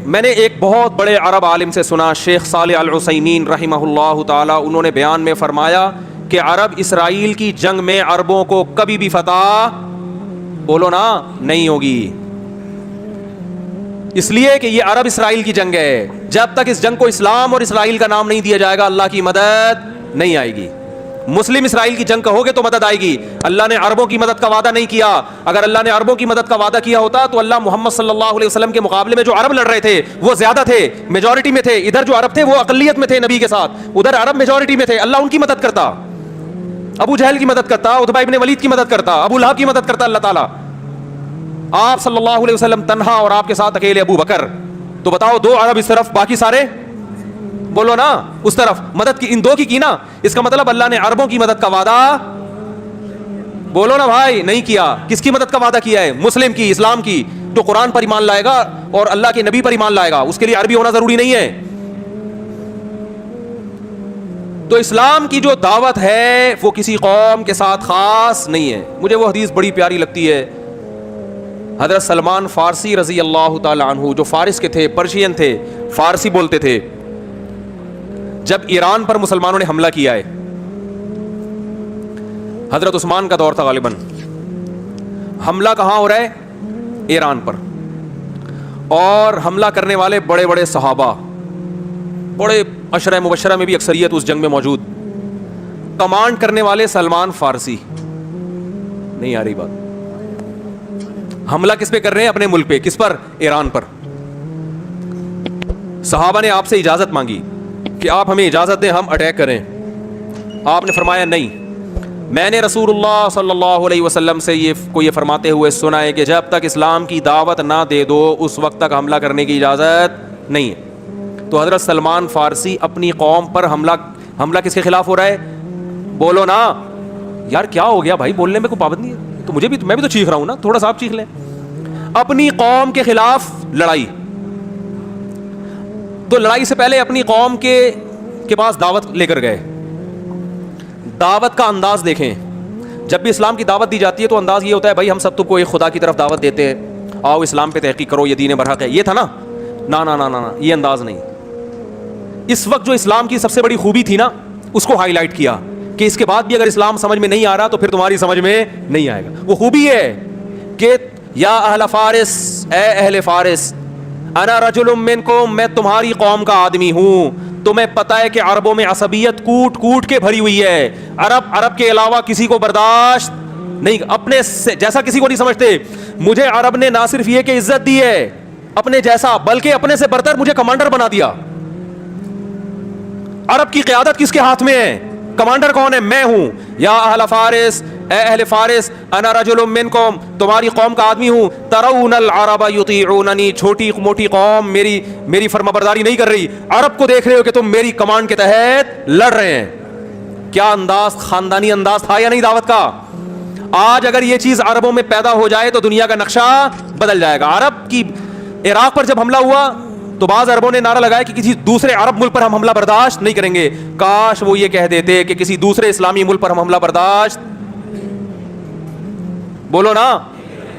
میں نے ایک بہت بڑے عرب عالم سے سنا, شیخ صالح العثیمین رحمہ اللہ تعالی, انہوں نے بیان میں فرمایا کہ عرب اسرائیل کی جنگ میں عربوں کو کبھی بھی فتح, بولو نا, نہیں ہوگی. اس لیے کہ یہ عرب اسرائیل کی جنگ ہے. جب تک اس جنگ کو اسلام اور اسرائیل کا نام نہیں دیا جائے گا, اللہ کی مدد نہیں آئے گی. مسلم اسرائیل کی جنگ کہو گے تو مدد آئے گی. اللہ نے عربوں کی مدد کا وعدہ نہیں کیا. اگر اللہ نے عربوں کی مدد کا وعدہ کیا ہوتا تو اللہ محمد صلی اللہ علیہ وسلم کے مقابلے میں جو عرب لڑ رہے تھے وہ زیادہ تھے, میجورٹی میں تھے. ادھر جو عرب تھے وہ اقلیت میں تھے نبی کے ساتھ, ادھر عرب میجورٹی میں تھے. اللہ ان کی مدد کرتا, ابو جہل کی مدد کرتا, عتبہ ابن ولید کی مدد کرتا, ابو لہب کی مدد کرتا اللہ تعالیٰ. آپ صلی اللہ علیہ وسلم تنہا اور آپ کے ساتھ اکیلے ابو بکر. تو بتاؤ, دو عرب اس طرف, باقی سارے, بولو نا, اس طرف. مدد کی ان دو کی نا. اس کا مطلب اللہ نے عربوں کی مدد کا وعدہ, بولو نا بھائی, نہیں کیا. کس کی مدد کا وعدہ کیا ہے؟ مسلم کی, اسلام کی, جو قرآن پر ایمان لائے گا اور اللہ کے نبی پر ایمان لائے گا. اس کے لیے عربی ہونا ضروری نہیں ہے. تو اسلام کی جو دعوت ہے وہ کسی قوم کے ساتھ خاص نہیں ہے. مجھے وہ حدیث بڑی پیاری لگتی ہے. حضرت سلمان فارسی رضی اللہ تعالی عنہ, جو فارس کے تھے, پرشین تھے, فارسی بولتے تھے, جب ایران پر مسلمانوں نے حملہ کیا ہے, حضرت عثمان کا دور تھا غالباً, حملہ کہاں ہو رہا ہے؟ ایران پر. اور حملہ کرنے والے بڑے بڑے صحابہ, بڑے عشرہ مبشرہ میں بھی اکثریت اس جنگ میں موجود. کمانڈ کرنے والے سلمان فارسی. نہیں آ رہی بات؟ حملہ کس پہ کر رہے ہیں؟ اپنے ملک پہ. کس پر؟ ایران پر. صحابہ نے آپ سے اجازت مانگی کہ آپ ہمیں اجازت دیں ہم اٹیک کریں. آپ نے فرمایا نہیں, میں نے رسول اللہ صلی اللہ علیہ وسلم سے یہ فرماتے ہوئے سنا ہے کہ جب تک اسلام کی دعوت نہ دے دو اس وقت تک حملہ کرنے کی اجازت نہیں ہے. تو حضرت سلمان فارسی اپنی قوم پر حملہ کس کے خلاف ہو رہا ہے؟ بولو نا یار, کیا ہو گیا بھائی, بولنے میں کوئی پابندی ہے؟ تو میں بھی تو چیخ رہا ہوں نا, تھوڑا سا آپ چیخ لیں. اپنی قوم کے خلاف لڑائی. تو لڑائی سے پہلے اپنی قوم کے پاس دعوت لے کر گئے. دعوت کا انداز دیکھیں. جب بھی اسلام کی دعوت دی جاتی ہے تو انداز یہ ہوتا ہے بھائی ہم سب تم کو ایک خدا کی طرف دعوت دیتے ہیں, آؤ اسلام پہ تحقیق کرو, یہ دین برحق ہے. یہ تھا نا, نا, یہ انداز نہیں. اس وقت جو اسلام کی سب سے بڑی خوبی تھی نا, اس کو ہائی لائٹ کیا کہ اس کے بعد بھی اگر اسلام سمجھ میں نہیں آ رہا تو پھر تمہاری سمجھ میں نہیں آئے گا. وہ خوبی ہے کہ یا اہل فارس, اے اہل فارس, انا رجل منکم, میں تمہاری قوم کا آدمی ہوں. تمہیں پتہ ہے کہ عربوں میں عصبیت کوٹ کوٹ کے بھری ہوئی ہے. عرب کے علاوہ کسی کو برداشت نہیں, اپنے جیسا کسی کو نہیں سمجھتے. مجھے عرب نے نہ صرف یہ کہ عزت دی ہے اپنے جیسا, بلکہ اپنے سے برتر مجھے کمانڈر بنا دیا. عرب کی قیادت کس کے ہاتھ میں ہے؟ کمانڈر کون ہے؟ میں ہوں. یا اہل فارس, اے اہل فارس, انا رجل منکم, تمہاری قوم کا آدمی ہوں. ترون العرب یطیعوننی, چھوٹی موٹی قوم میری فرمانبرداری نہیں کر رہی. عرب کو دیکھ رہے ہو کہ تم میری کمانڈ کے تحت لڑ رہے ہیں. کیا انداز, خاندانی انداز تھا یا نہیں دعوت کا؟ آج اگر یہ چیز عربوں میں پیدا ہو جائے تو دنیا کا نقشہ بدل جائے گا. عرب کی عراق پر جب حملہ ہوا تو بعض عربوں نے نعرہ لگایا کہ کسی دوسرے عرب ملک پر ہم حملہ برداشت نہیں کریں گے. کاش وہ یہ کہہ دیتے کہ کسی دوسرے اسلامی ملک پر ہم حملہ برداشت, بولو نا,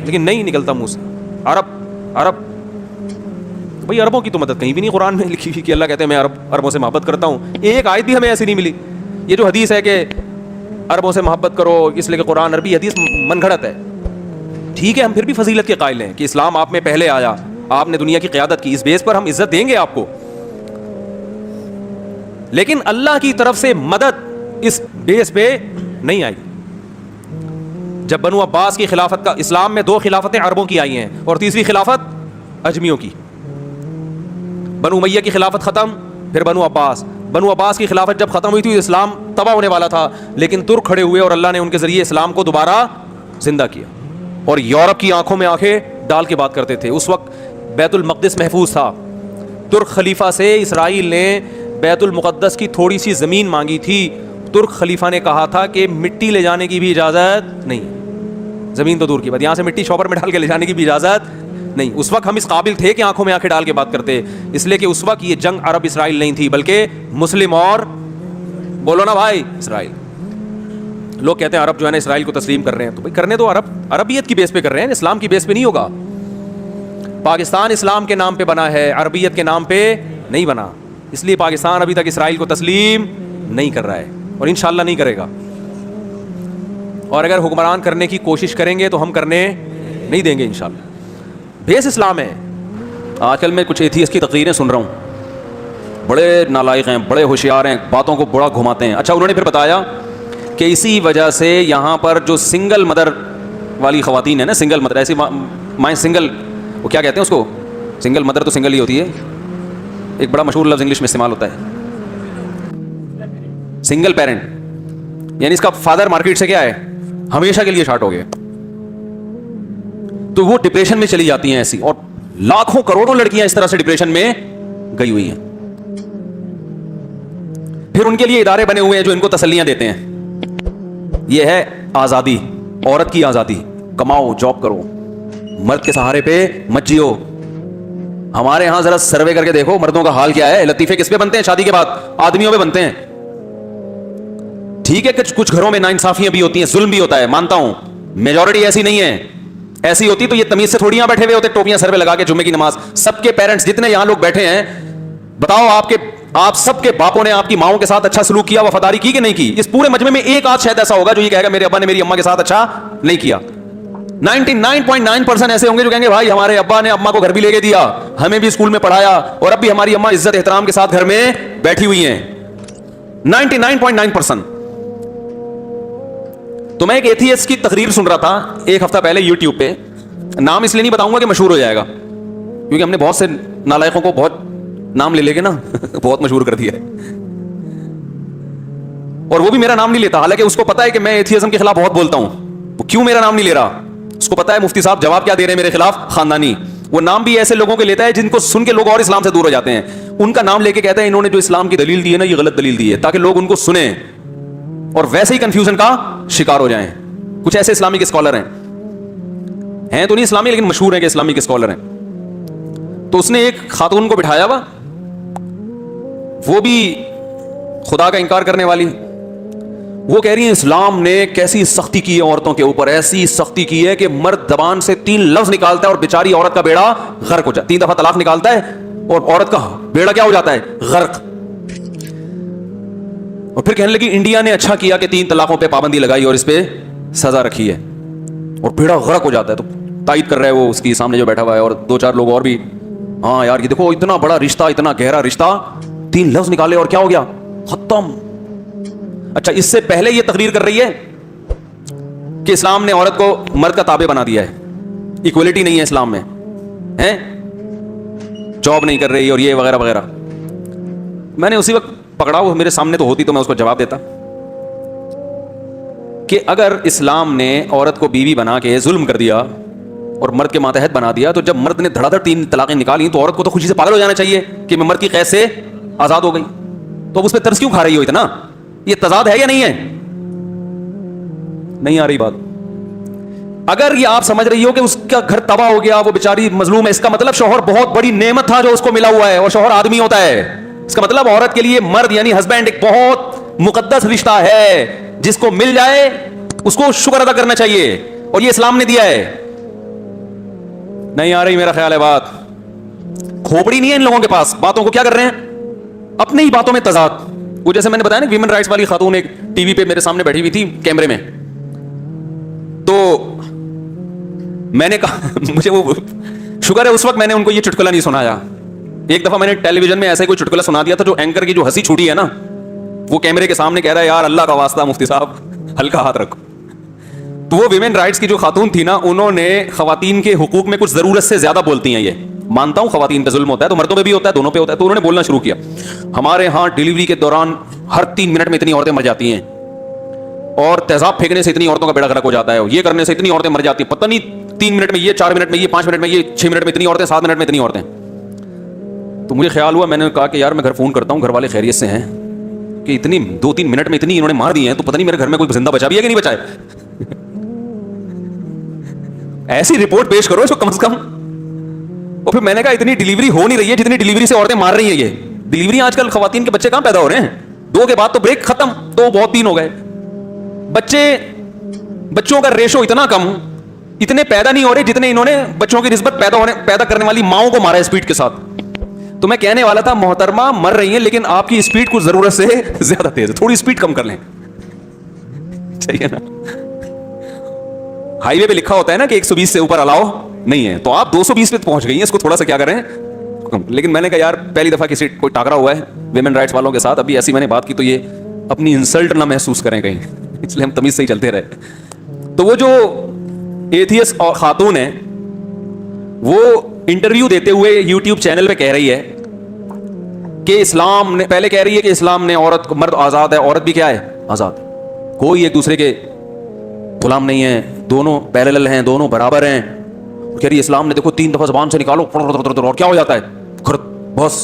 لیکن نہیں نکلتا منہ سے. عرب بھئی, عربوں کی تو مدد کہیں بھی نہیں قرآن میں لکھی ہوئی کہ اللہ کہتے ہیں میں عربوں سے محبت کرتا ہوں. ایک آیت بھی ہمیں ایسی نہیں ملی. یہ جو حدیث ہے کہ عربوں سے محبت کرو اس لیے کہ قرآن عربی حدیث من گھڑت ہے. ٹھیک ہے, ہم پھر بھی فضیلت کے قائل ہیں کہ اسلام آپ میں پہلے آیا, آپ نے دنیا کی قیادت کی, اس بیس پر ہم عزت دیں گے آپ کو. لیکن اللہ کی طرف سے مدد اس بیس پہ نہیں آئی. جب بنو عباس کی خلافت کا, اسلام میں 2 خلافتیں عربوں کی آئی ہیں اور تیسری خلافت اجمیوں کی. بنو امیہ کی خلافت ختم, پھر بنو عباس کی خلافت جب ختم ہوئی تھی اسلام تباہ ہونے والا تھا, لیکن ترک کھڑے ہوئے اور اللہ نے ان کے ذریعے اسلام کو دوبارہ زندہ کیا. اور یورپ کی آنکھوں میں آنکھیں ڈال کے بات کرتے تھے. اس وقت بیت المقدس محفوظ تھا. ترک خلیفہ سے اسرائیل نے بیت المقدس کی تھوڑی سی زمین مانگی تھی. ترک خلیفہ نے کہا تھا کہ مٹی لے جانے کی بھی اجازت نہیں, زمین تو دور کی بات, یہاں سے مٹی شاپر میں ڈال کے لے جانے کی بھی اجازت نہیں. اس وقت ہم اس قابل تھے کہ آنکھوں میں آنکھیں ڈال کے بات کرتے, اس لیے کہ اس وقت یہ جنگ عرب اسرائیل نہیں تھی بلکہ مسلم اور, بولو نا بھائی, اسرائیل. لوگ کہتے ہیں عرب جو ہے نا اسرائیل کو تسلیم کر رہے ہیں, تو بھائی کرنے دو. عربیت کی بیس پہ کر رہے ہیں, اسلام کی بیس پہ نہیں ہوگا. پاکستان اسلام کے نام پہ بنا ہے, عربیت کے نام پہ نہیں بنا. اس لیے پاکستان ابھی تک اسرائیل کو تسلیم نہیں کر رہا ہے اور انشاءاللہ نہیں کرے گا. اور اگر حکمران کرنے کی کوشش کریں گے تو ہم کرنے نہیں دیں گے انشاءاللہ. بیس اسلام ہے. آج کل میں کچھ ایتھیسٹ کی تقریریں سن رہا ہوں, بڑے نالائق ہیں, بڑے ہوشیار ہیں, باتوں کو بڑا گھماتے ہیں. اچھا, انہوں نے پھر بتایا کہ اسی وجہ سے یہاں پر جو سنگل مدر والی خواتین ہیں نا, سنگل مدر, ایسی مائیں سنگل, وہ کیا کہتے ہیں اس کو, سنگل مدر تو سنگل ہی ہوتی ہے, ایک بڑا مشہور لفظ انگلش میں استعمال ہوتا ہے, سنگل پیرنٹ, یعنی اس کا فادر مارکیٹ سے کیا ہے, ہمیشہ کے لیے شارٹ ہو گیا. تو وہ ڈپریشن میں چلی جاتی ہیں ایسی, اور لاکھوں کروڑوں لڑکیاں اس طرح سے ڈپریشن میں گئی ہوئی ہیں. پھر ان کے لیے ادارے بنے ہوئے ہیں جو ان کو تسلیاں دیتے ہیں. یہ ہے آزادی, عورت کی آزادی, کماؤ, جاب کرو, مرد کے سہارے پہ مت جیو. ہمارے ہاں ذرا سروے کر کے دیکھو مردوں کا حال کیا ہے. لطیفے کس پہ بنتے ہیں شادی کے بعد, آدمیوں پہ بنتے ہیں. ٹھیک ہے کہ کچھ گھروں میں ناانصافیاں بھی ہوتی ہیں, ظلم بھی ہوتا ہے, مانتا ہوں, میجورٹی ایسی نہیں ہے. ایسی ہوتی تو یہ تمیز سے تھوڑی یہاں بیٹھے ہوئے ہوتے, ٹوپیاں سر پہ لگا کے جمعے کی نماز. سب کے پیرنٹس جتنے یہاں لوگ بیٹھے ہیں, بتاؤ آپ سب کے باپوں نے آپ کی ماؤں کے ساتھ اچھا سلوک کیا, وفاداری کی کہ نہیں کی؟ اس پورے مجمع میں ایک آدھ شاید ایسا ہوگا جو یہ کہے گا میرے ابا نے میری اماں کے ساتھ اچھا نہیں کیا. 99.9% ایسے ہوں گے جو کہیں گے بھائی ہمارے ابا نے اماں کو گھر بھی لے کے دیا, ہمیں بھی اسکول میں پڑھایا, اور اب بھی ہماری اماں عزت احترام کے ساتھ گھر میں بیٹھی ہوئی ہیں. 99.9%. تو میں ایک ایتھیسٹ کی تقریر سن رہا تھا ایک ہفتہ پہلے یوٹیوب پہ, نام اس لیے نہیں بتاؤں گا کہ مشہور ہو جائے گا, کیونکہ ہم نے بہت سے نالائقوں کو بہت نام لے کے نا بہت مشہور کر دیا ہے, اور وہ بھی میرا نام نہیں لیتا, حالانکہ اس کو پتا ہے کہ میں ایتھیزم کے خلاف بہت بولتا ہوں. وہ کیوں میرا نام نہیں لے رہا, اس کو پتا ہے مفتی صاحب جواب کیا دے رہے ہیں میرے خلاف, خاندانی. وہ نام بھی ایسے لوگوں کے لیتا ہے جن کو سن کے لوگ اور اسلام سے دور ہو جاتے ہیں. ان کا نام لے کے کہتا ہے انہوں نے جو اسلام کی دلیل دی ہے نا یہ غلط دلیل دی ہے, تاکہ لوگ ان کو سنیں اور ویسے ہی کنفیوژن کا شکار ہو جائیں. کچھ ایسے اسلامک اسکالر ہیں تو نہیں اسلامی لیکن مشہور ہیں کہ اسلامک اسکالر ہیں. تو اس نے ایک خاتون کو بٹھایا ہوا, وہ بھی خدا کا انکار کرنے والی. وہ کہہ رہی ہیں اسلام نے کیسی سختی کی ہے عورتوں کے اوپر, ایسی سختی کی ہے کہ مرد زبان سے 3 لفظ نکالتا ہے اور بیچاری عورت کا بیڑا غرق ہو جاتا ہے. 3 دفعہ طلاق نکالتا ہے اور عورت کا بیڑا کیا ہو جاتا ہے, غرق. اور پھر کہنے لگی انڈیا نے اچھا کیا کہ 3 طلاقوں پہ پابندی لگائی اور اس پہ سزا رکھی ہے, اور بیڑا غرق ہو جاتا ہے. تو تائید کر رہا ہے وہ اس کی سامنے جو بیٹھا ہوا ہے, اور 2-4 لوگ اور بھی, ہاں یار یہ دیکھو اتنا بڑا رشتہ, اتنا گہرا رشتہ, 3 لفظ نکالے اور کیا ہو گیا, ختم. اچھا, اس سے پہلے یہ تقریر کر رہی ہے کہ اسلام نے عورت کو مرد کا تابع بنا دیا ہے, ایکولیٹی نہیں ہے اسلام میں, ہیں جاب نہیں کر رہی اور یہ وغیرہ وغیرہ. میں نے اسی وقت پکڑا, وہ میرے سامنے تو ہوتی تو میں اس کو جواب دیتا کہ اگر اسلام نے عورت کو بیوی بنا کے ظلم کر دیا اور مرد کے ماتحت بنا دیا, تو جب مرد نے دھڑا دھڑ 3 طلاقیں نکالی تو عورت کو تو خوشی سے پاگل ہو جانا چاہیے کہ میں مرد کی قید سے آزاد ہو گئی. تو اب اس پہ ترس کیوں کھا رہی ہو اتنا؟ یہ تضاد ہے یا نہیں ہے؟ نہیں آ رہی بات. اگر یہ آپ سمجھ رہی ہو کہ اس کا گھر تباہ ہو گیا, وہ بیچاری مظلوم ہے, اس کا مطلب شوہر بہت بڑی نعمت تھا جو اس کو ملا ہوا ہے, اور شوہر آدمی ہوتا ہے. اس کا مطلب عورت کے لیے مرد یعنی ہسبینڈ ایک بہت مقدس رشتہ ہے, جس کو مل جائے اس کو شکر ادا کرنا چاہیے, اور یہ اسلام نے دیا ہے. نہیں آ رہی میرا خیال ہے بات. کھوپڑی نہیں ہے ان لوگوں کے پاس, باتوں کو کیا کر رہے ہیں, اپنے ہی باتوں میں تضاد. وہ جیسے میں نے بتایا نا ویمن رائٹس والی خاتون ایک ٹی وی پہ میرے سامنے بیٹھی ہوئی تھی کیمرے میں, تو میں نے کہا مجھے وہ شکر ہے اس وقت میں نے ان کو یہ چٹکلا نہیں سنایا. ایک دفعہ میں نے ٹیلی ویژن میں ایسا ہی کوئی چٹکلا سنا دیا تھا جو اینکر کی جو ہنسی چھوٹی ہے نا, وہ کیمرے کے سامنے کہہ رہا ہے یار اللہ کا واسطہ مفتی صاحب ہلکا ہاتھ رکھو. تو وہ ویمن رائٹس کی جو خاتون تھی نا, انہوں نے خواتین کے حقوق میں کچھ ضرورت سے زیادہ بولتی ہیں. یہ مانتا ہوں خواتین پہ ظلم ہوتا ہے تو مردوں پہ بھی ہوتا ہے, دونوں پہ ہوتا ہے. تو انہوں نے بولنا شروع کیا, ہمارے ہاں ڈیلیوری کے دوران ہر 3 منٹ میں اتنی عورتیں مر جاتی ہیں, اور تیزاب پھینکنے سے اتنی عورتوں کا بیڑا غرق ہو جاتا ہے, یہ کرنے سے اتنی عورتیں مر جاتی ہیں, پتہ نہیں 3 منٹ میں یہ, 4 منٹ میں یہ, 5 منٹ میں یہ, 6 منٹ میں اتنی عورتیں, 7 منٹ میں اتنی عورتیں. تو مجھے خیال ہوا, میں نے کہا کہ یار میں گھر فون کرتا ہوں, گھر والے خیریت سے ہیں کہ اتنی 2-3 منٹ میں اتنی انہوں نے مار دی ہیں, تو پتہ نہیں میرے گھر میں کوئی زندہ بچا بھی ہے کہ نہیں بچا ہے. ایسی رپورٹ پیش کرو اس کو کم از کم. اور پھر میں نے کہا اتنی ڈیلیوری ہو نہیں رہی ہے جتنی ڈیلیوری سے عورتیں مار رہی ہیں. یہ ڈیلیوری آج کل خواتین کے بچے کہاں پیدا ہو رہے ہیں, 2 کے بعد تو بریک ختم, تو بہت 3 ہو گئے. بچوں کا ریشو اتنا کم اتنے پیدا نہیں ہو رہے جتنے انہوں نے بچوں کی نسبت پیدا کرنے والی ماؤں کو مارا ہے اسپیڈ کے ساتھ. تو میں کہنے والا تھا محترمہ مر رہی ہیں لیکن آپ کی اسپیڈ کچھ ضرورت سے زیادہ تیز ہے, تھوڑی اسپیڈ کم کر لیں. صحیح ہے نا؟ ہائی وے پہ لکھا ہوتا ہے نا کہ 120 سے اوپر الاؤ نہیں ہے, تو آپ 220 پہ پہنچ گئی ہیں, اس کو تھوڑا سا کیا کریں. لیکن میں نے کہا یار پہلی دفعہ کسی کوئی ٹاکرا ہوا ہے ویمن رائٹس والوں کے ساتھ, ابھی ایسی میں نے بات کی تو یہ اپنی انسلٹ نہ محسوس کریں کہیں, اس لیے ہم تمیز سے ہی چلتے رہے. تو وہ جو ایتھیس اور خاتون ہے وہ انٹرویو دیتے ہوئے یوٹیوب چینل پہ کہہ رہی ہے کہ اسلام نے, پہلے کہہ رہی ہے کہ اسلام نے عورت کو, مرد آزاد ہے, عورت بھی کیا ہے آزاد, کوئی ایک دوسرے کے غلام نہیں ہے, دونوں پیرلل ہیں, دونوں برابر ہیں. کہہ رہی ہے اسلام نے دیکھو 3 دفعہ زبان سے نکالو اور کیا ہو جاتا ہے بس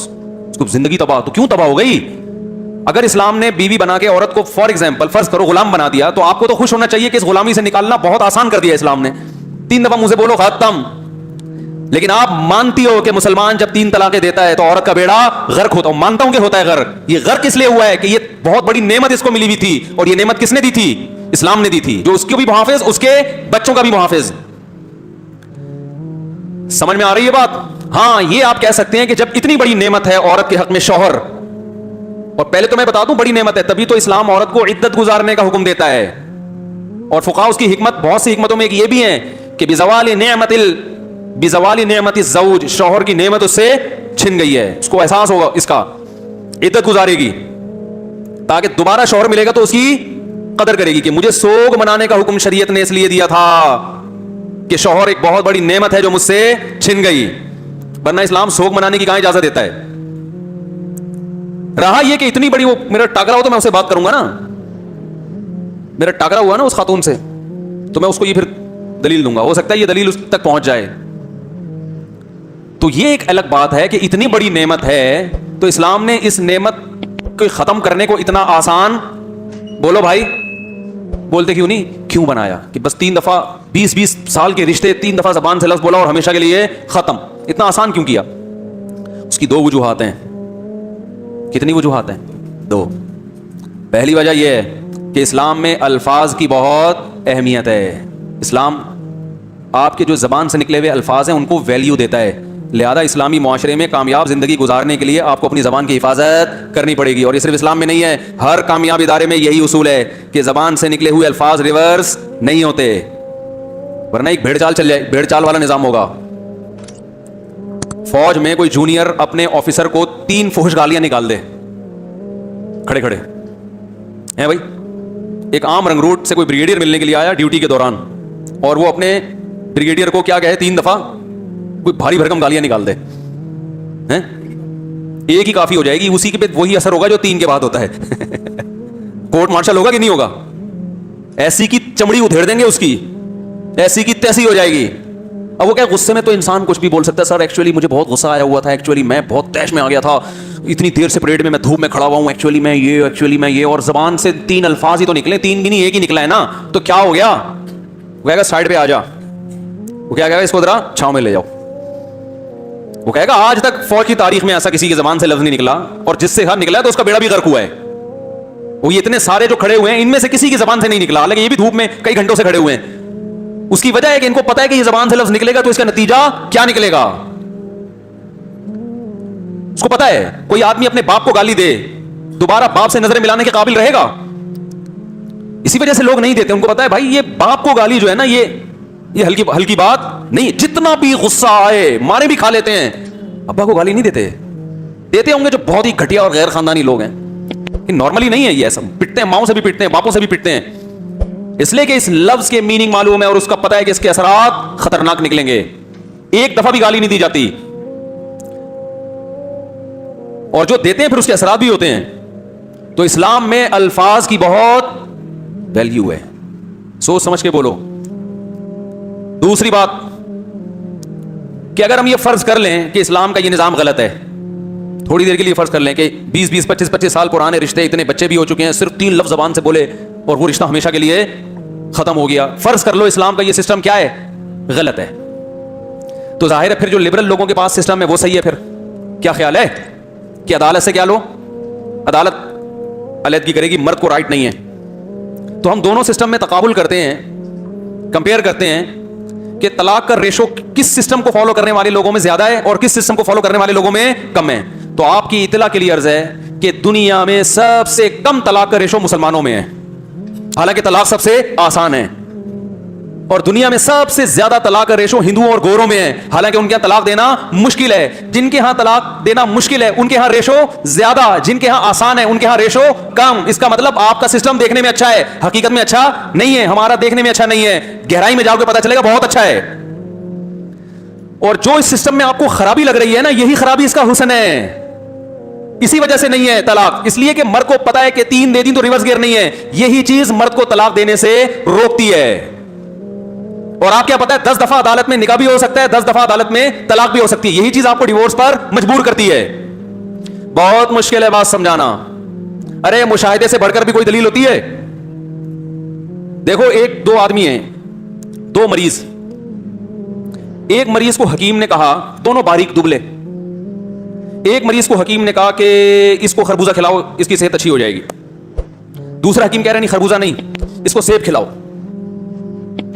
اس کو زندگی تباہ. تو کیوں تباہ ہو گئی؟ اگر اسلام نے بیوی بنا کے عورت کو فار ایگزامپل فرض کرو غلام بنا دیا, تو آپ کو تو خوش ہونا چاہیے کہ اس غلامی سے نکالنا بہت آسان کر دیا اسلام نے. 3 دفعہ منہ سے بولو ختم. لیکن آپ مانتی ہو کہ مسلمان جب 3 طلاقیں دیتا ہے تو عورت کا بیڑا غرق ہوتا. مانتا ہوں کہ ہوتا ہے غرق. یہ غرق اس لیے ہوا ہے کہ یہ بہت بڑی نعمت اس کو ملی ہوئی تھی, اور یہ نعمت کس نے دی تھی؟ اسلام نے دی تھی, جو اس کو بھی محافظ, اس کے بچوں کا بھی محافظ. سمجھ میں آ رہی ہے بات؟ ہاں, یہ آپ کہہ سکتے ہیں کہ جب اتنی بڑی نعمت ہے عورت کے حق میں شوہر, اور پہلے تو میں بتا دوں بڑی نعمت ہے, تبھی تو اسلام عورت کو عدت گزارنے کا حکم دیتا ہے. اور فقہاء اس کی حکمت, بہت سی حکمتوں میں ایک یہ بھی ہے کہ بزوال نعمت الزوج, شوہر کی نعمت اس سے چھن گئی ہے, اس کو احساس ہوگا اس کا, عدت گزارے گی تاکہ دوبارہ شوہر ملے گا تو اس کی قدر کرے گی کہ مجھے سوگ منانے کا حکم شریعت نے اس لیے دیا تھا کہ شوہر ایک بہت بڑی نعمت ہے جو مجھ سے چھن گئی, ورنہ اسلام سوگ منانے کی کہاں اجازت دیتا ہے. رہا یہ کہ اتنی بڑی, وہ میرا ٹاکرا ہو تو میں اسے بات کروں گا نا, میرا ٹاکرا ہوا نا اس خاتون سے تو میں اس کو یہ پھر دلیل دوں گا, ہو سکتا ہے یہ دلیل اس تک پہنچ جائے. تو یہ ایک الگ بات ہے کہ اتنی بڑی نعمت ہے تو اسلام نے اس نعمت کو ختم کرنے کو اتنا آسان, بولو بھائی, بولتے کیوں نہیں, کیوں بنایا کہ بس 3 دفعہ 20 سال کے رشتے 3 دفعہ زبان سے لفظ بولا اور ہمیشہ کے لیے ختم, اتنا آسان کیوں کیا؟ اس کی 2 وجوہات ہیں. کتنی وجوہات ہیں؟ 2. پہلی وجہ یہ ہے کہ اسلام میں الفاظ کی بہت اہمیت ہے. اسلام آپ کے جو زبان سے نکلے ہوئے الفاظ ہیں ان کو ویلیو دیتا ہے, لہذا اسلامی معاشرے میں کامیاب زندگی گزارنے کے لیے آپ کو اپنی زبان کی حفاظت کرنی پڑے گی. اور یہ صرف اسلام میں نہیں ہے, ہر کامیاب ادارے میں یہی اصول ہے کہ زبان سے نکلے ہوئے الفاظ ریورس نہیں ہوتے, ورنہ ایک بھیڑ چال چل جائے, بھیڑ چال والا نظام ہوگا. فوج میں کوئی جونیئر اپنے آفیسر کو 3 فحش گالیاں نکال دے کھڑے کھڑے ہیں بھائی. ایک عام رنگروٹ سے کوئی بریگیڈیئر ملنے کے لیے آیا ڈیوٹی کے دوران, اور وہ اپنے بریگیڈیئر کو کیا کہے 3 دفعہ کوئی بھاری بھرکم گالیاں نکال دے, ایک ہی کافی ہو جائے گی, اسی کے پہ وہی اثر ہوگا جو 3 کے بعد ہوتا ہے. کورٹ مارشل ہوگا کہ نہیں ہوگا؟ ایسی کی چمڑی ادھیڑ دیں گے اس کی, ایسی کی تیسی ہو جائے گی. اب وہ کیا غصے میں تو انسان کچھ بھی بول سکتا ہے, سر ایکچولی مجھے بہت غصہ آیا ہوا تھا, ایکچولی میں بہت تیش میں آ گیا تھا, اتنی دیر سے پریڈ میں دھوپ میں کھڑا ہوا ہوں, ایکچولی میں یہ, اور زبان سے 3 الفاظ ہی تو نکلے, 3 بھی نہیں, ایک ہی نکلا ہے نا, تو کیا ہو گیا؟ وہ کہے گا سائڈ پہ آ جا, وہ کیا کہے گا اس کو ذرا چھاؤں میں لے جاؤ. وہ کہے گا آج تک فوج کی تاریخ میں ایسا کسی کی زبان سے لفظ نہیں نکلا, اور جس سے نکلا ہے تو اس کا بیڑا بھی غرق ہوا ہے. وہ یہ اتنے سارے جو کھڑے ہوئے ہیں ان میں سے کسی کی زبان سے نہیں نکلا, حالانکہ یہ بھی دھوپ میں کئی گھنٹوں سے کھڑے ہوئے ہیں. اس کی وجہ ہے کہ ان کو پتا ہے کہ یہ زبان سے لفظ نکلے گا تو اس کا نتیجہ کیا نکلے گا. اس کو پتا ہے کوئی آدمی اپنے باپ کو گالی دے دوبارہ باپ سے نظریں ملانے کے قابل رہے گا؟ اسی وجہ سے لوگ نہیں دیتے. ان کو پتا ہے بھائی یہ باپ کو گالی جو ہے نا یہ ہلکی بات نہیں, جتنا بھی غصہ آئے مارے بھی کھا لیتے ہیں, ابا کو گالی نہیں دیتے ہوں گے جو بہت ہی گھٹیا اور غیر خاندانی لوگ ہیں. نارملی نہیں ہے یہ, ایسا پٹتے ہیں, ماؤں سے بھی پٹتے ہیں, باپوں سے بھی پٹتے ہیں, اس لیے کہ اس لفظ کے میننگ معلوم ہے اور اس کا پتہ ہے کہ اس کے اثرات خطرناک نکلیں گے. ایک دفعہ بھی گالی نہیں دی جاتی, اور جو دیتے ہیں پھر اس کے اثرات بھی ہوتے ہیں. تو اسلام میں الفاظ کی بہت ویلیو ہے, سوچ سمجھ کے بولو. دوسری بات کہ اگر ہم یہ فرض کر لیں کہ اسلام کا یہ نظام غلط ہے, تھوڑی دیر کے لیے فرض کر لیں کہ 20 25 سال پرانے رشتے, اتنے بچے بھی ہو چکے ہیں, صرف 3 لفظ زبان سے بولے اور وہ رشتہ ہمیشہ کے لیے ختم ہو گیا. فرض کر لو اسلام کا یہ سسٹم کیا ہے, غلط ہے. تو ظاہر ہے پھر جو لبرل لوگوں کے پاس سسٹم ہے وہ صحیح ہے. پھر کیا خیال ہے کہ عدالت سے کیا لو, عدالت علیحدگی کرے گی, مرد کو رائٹ نہیں ہے. تو ہم دونوں سسٹم میں تقابل کرتے ہیں, کمپیئر کرتے ہیں کہ طلاق کا ریشو کس سسٹم کو فالو کرنے والے لوگوں میں زیادہ ہے اور کس سسٹم کو فالو کرنے والے لوگوں میں کم ہے. تو آپ کی اطلاع کے لیے عرض ہے کہ دنیا میں سب سے کم طلاق کا ریشو مسلمانوں میں ہے, حالانکہ طلاق سب سے آسان ہے. اور دنیا میں سب سے زیادہ طلاق کا ریشو ہندوؤں اور گوروں میں ہے, حالانکہ ان کے یہاں طلاق دینا مشکل ہے. جن کے ہاں طلاق دینا مشکل ہے ان کے ہاں ریشو زیادہ, جن کے ہاں آسان ہے ان کے ہاں ریشو کم. اس کا مطلب آپ کا سسٹم دیکھنے میں اچھا ہے, حقیقت میں اچھا نہیں ہے. ہمارا دیکھنے میں اچھا نہیں ہے, گہرائی میں جاؤ گے پتا چلے گا بہت اچھا ہے. اور جو اس سسٹم میں آپ کو خرابی لگ رہی ہے نا, یہی خرابی اس کا حسن ہے. اسی وجہ سے نہیں ہے طلاق, اس لیے کہ مرد کو پتا ہے کہ 3 دے دی تو ریورس گیئر نہیں ہے. یہی چیز مرد کو طلاق دینے سے روکتی ہے. اور آپ کیا پتا ہے 10 دفعہ عدالت میں نکاح بھی ہو سکتا ہے, 10 دفعہ عدالت میں طلاق بھی ہو سکتی ہے. یہی چیز آپ کو ڈیورس پر مجبور کرتی ہے. بہت مشکل ہے بات سمجھانا. ارے مشاہدے سے بڑھ کر بھی کوئی دلیل ہوتی ہے. دیکھو 1-2 آدمی ہیں, 2 مریض. ایک مریض کو حکیم نے کہا, دونوں باریک دبلے, ایک مریض کو حکیم نے کہا کہ اس کو خربوزہ کھلاؤ اس کی صحت اچھی ہو جائے گی. دوسرا حکیم کہہ رہا نہیں خربوزہ نہیں, اس کو سیب کھلاؤ.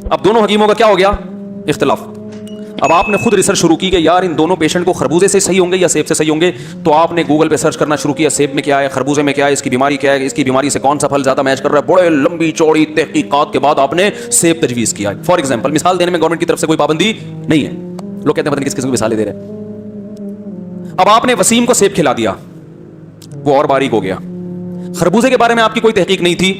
اب دونوں حکیموں کا کیا ہو گیا, اختلاف. اب آپ نے خود ریسرچ شروع کی کہ یار ان دونوں پیشنٹ کو خربوزے سے صحیح ہوں گے یا سیب سے صحیح ہوں گے. تو آپ نے گوگل پہ سرچ کرنا شروع کیا, سیب میں کیا ہے, خربوزے میں کیا ہے, اس کی بیماری کیا ہے, اس کی بیماری سے کون سا پھل زیادہ میچ کر رہا ہے. بڑے لمبی چوڑی تحقیقات کے بعد آپ نے سیب تجویز کیا. فار ایگزامپل, مثال دینے میں گورنمنٹ کی طرف سے کوئی پابندی نہیں ہے. لوگ کہتے ہیں پتہ نہیں کس قسم کی مثالیں دے رہے ہیں. اب آپ نے وسیم کو سیب کھلا دیا, وہ اور باریک ہو گیا. خربوزے کے بارے میں آپ کی کوئی تحقیق نہیں تھی,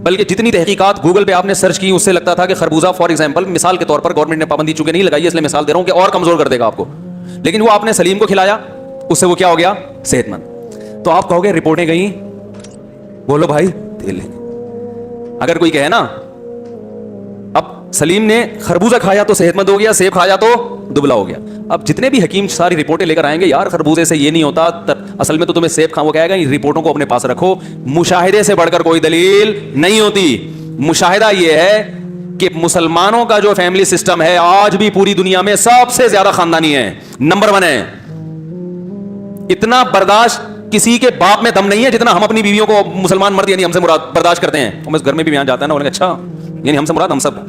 بلکہ جتنی تحقیقات گوگل پہ آپ نے سرچ کی اس سے لگتا تھا کہ خربوزہ فار ایگزامپل, مثال کے طور پر, گورنمنٹ نے پابندی چونکہ نہیں لگائی ہے اس لیے مثال دے رہا ہوں کہ اور کمزور کر دے گا آپ کو, لیکن وہ آپ نے سلیم کو کھلایا, اس سے وہ کیا ہو گیا, صحت مند. تو آپ کہو گے رپورٹیں گئی, بولو بھائی دل. اگر کوئی کہے نا اب سلیم نے خربوزہ کھایا تو صحت مند ہو گیا, سیب کھایا تو دبلا ہو گیا. اب جتنے بھی حکیم ساری رپورٹیں لے کر آئیں گے, یار خربوزے سے یہ نہیں ہوتا, اصل میں تو تمہیں سیب کھاؤ, وہ کہے گا ان رپورٹوں کو اپنے پاس رکھو. مشاہدے سے بڑھ کر کوئی دلیل نہیں ہوتی. مشاہدہ یہ ہے کہ مسلمانوں کا جو فیملی سسٹم ہے آج بھی پوری دنیا میں سب سے زیادہ خاندانی ہے, نمبر 1 ہے. اتنا برداشت کسی کے باپ میں دم نہیں ہے جتنا ہم اپنی بیویوں کو, مسلمان مرد یعنی ہم سے مراد, برداشت کرتے ہیں. ہم اس گھر میں بھی بیان جاتا ہے نا, بولے اچھا یعنی ہم سے مراد ہم سب,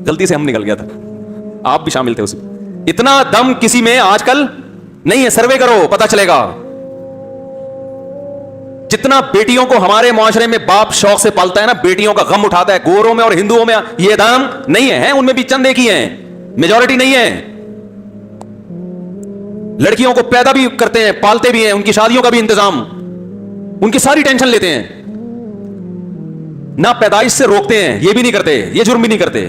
غلطی سے ہم نکل گیا تھا, آپ بھی شامل تھے اس میں. اتنا دم کسی میں آج کل نہیں ہے. سروے کرو پتا چلے گا. جتنا بیٹیوں کو ہمارے معاشرے میں باپ شوق سے پالتا ہے نا, بیٹیوں کا غم اٹھاتا ہے, گوروں میں اور ہندوؤں میں یہ دم نہیں ہے. ان میں بھی چند ایک ہی ہیں, میجورٹی نہیں ہے. لڑکیوں کو پیدا بھی کرتے ہیں, پالتے بھی ہیں, ان کی شادیوں کا بھی انتظام, ان کی ساری ٹینشن لیتے ہیں. نہ پیدائش سے روکتے ہیں, یہ بھی نہیں کرتے, یہ جرم بھی نہیں کرتے.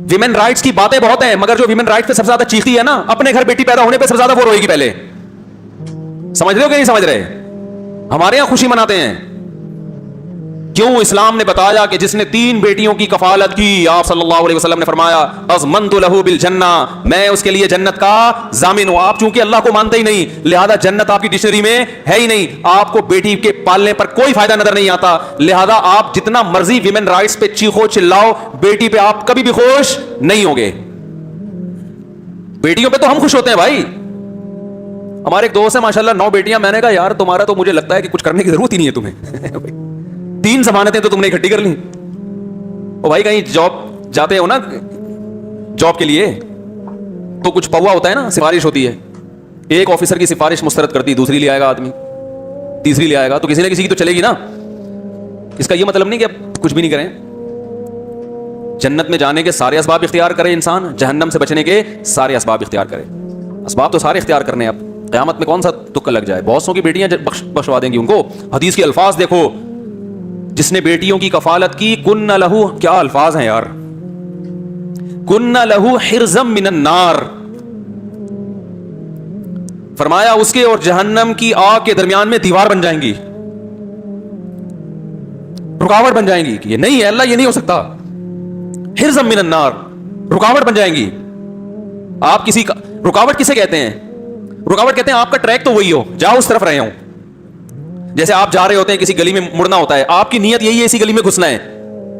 ویمن رائٹس کی باتیں بہت ہیں, مگر جو ویمن رائٹس پہ سب سے زیادہ چیختی ہے نا, اپنے گھر بیٹی پیدا ہونے پہ سب سے زیادہ وہ روئے گی پہلے. سمجھ رہے ہو کہ نہیں سمجھ رہے؟ ہمارے یہاں خوشی مناتے ہیں. کیوں؟ اسلام نے بتایا کہ جس نے 3 بیٹیوں کی کفالت کی, آپ صلی اللہ علیہ وسلم نے فرمایا اضمنت له بالجنہ, میں اس کے لیے جنت کا ضامن ہوں. آپ چونکہ اللہ کو مانتے ہی نہیں, لہذا جنت آپ کی ڈکشنری میں ہے ہی نہیں. آپ کو بیٹی کے پالنے پر کوئی فائدہ نظر نہیں آتا, لہذا آپ جتنا مرضی ویمن رائٹس پہ چیخو چلاؤ, بیٹی پہ آپ کبھی بھی خوش نہیں ہوگے. بیٹیوں پہ تو ہم خوش ہوتے ہیں بھائی. ہمارے ایک دوست ہے ماشاءاللہ 9 بیٹیاں. میں نے کہا یار تمہارا تو مجھے لگتا ہے کہ کچھ کرنے کی ضرورت ہی نہیں ہے تمہیں. 3 ضمانتیں تو تم نے اکٹھی کر لی. او بھائی کہیں جاب جاتے ہو نا, جاب کے لیے تو کچھ پوا ہوتا ہے نا, سفارش ہوتی ہے. ایک آفیسر کی سفارش مسترد کرتی, دوسری لے آئے گا آدمی, تیسری لے آئے گا, تو کسی نہ کسی کی تو چلے گی نا. اس کا یہ مطلب نہیں کہ اب کچھ بھی نہیں کریں. جنت میں جانے کے سارے اسباب اختیار کرے انسان, جہنم سے بچنے کے سارے اسباب اختیار کرے. اسباب تو سارے اختیار کرنے. اب قیامت میں کون سا تکا لگ جائے. بہت سو کی بیٹیاں بخشوا دیں گی ان کو. حدیث کے الفاظ دیکھو, جس نے بیٹیوں کی کفالت کی, کن لہو, کیا الفاظ ہیں یار, کن لہو حرزم من النار, فرمایا اس کے اور جہنم کی آگ کے درمیان میں دیوار بن جائیں گی, رکاوٹ بن جائیں گی. یہ نہیں ہے اللہ, یہ نہیں ہو سکتا. حرزم من النار, رکاوٹ بن جائیں گی. آپ کسی کا رکاوٹ کسے کہتے ہیں؟ رکاوٹ کہتے ہیں آپ کا ٹریک تو وہی ہو, جاؤ اس طرف رہے ہوں. جیسے آپ جا رہے ہوتے ہیں, کسی گلی میں مڑنا ہوتا ہے, آپ کی نیت یہی ہے اسی گلی میں گھسنا ہے,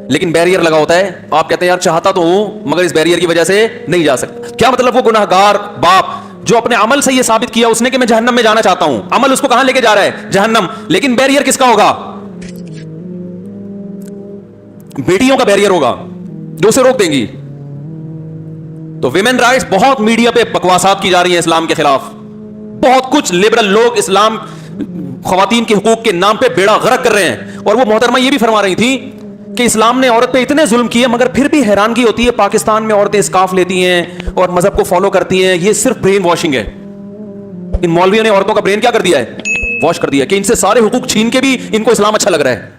لیکن بیریئر لگا ہوتا ہے. آپ کہتے ہیں یار چاہتا تو ہوں مگر اس بیریئر کی وجہ سے نہیں جا سکتا. کیا مطلب؟ وہ گناہگار باپ جو اپنے عمل سے یہ ثابت کیا اس نے کہ میں جہنم میں جانا چاہتا ہوں, عمل اس کو کہاں لے کے جا رہا ہے؟ جہنم. لیکن بیریئر کس کا ہوگا؟ بیٹیوں کا بیریئر ہوگا جو اسے روک دیں گی. تو ویمن رائٹس بہت میڈیا پہ بکواسات کی جا رہی ہیں اسلام کے خلاف, بہت کچھ لبرل لوگ اسلام خواتین کے حقوق کے نام پہ بیڑا غرق کر رہے ہیں. اور وہ محترمہ یہ بھی فرما رہی تھی کہ اسلام نے عورت پہ اتنے ظلم کیے, مگر پھر بھی حیرانگی ہوتی ہے پاکستان میں عورتیں اسکارف لیتی ہیں اور مذہب کو فالو کرتی ہیں. یہ صرف برین واشنگ ہے. ان مولویوں نے عورتوں کا برین کیا کر دیا ہے, واش کر دیا, کہ ان سے سارے حقوق چھین کے بھی ان کو اسلام اچھا لگ رہا ہے.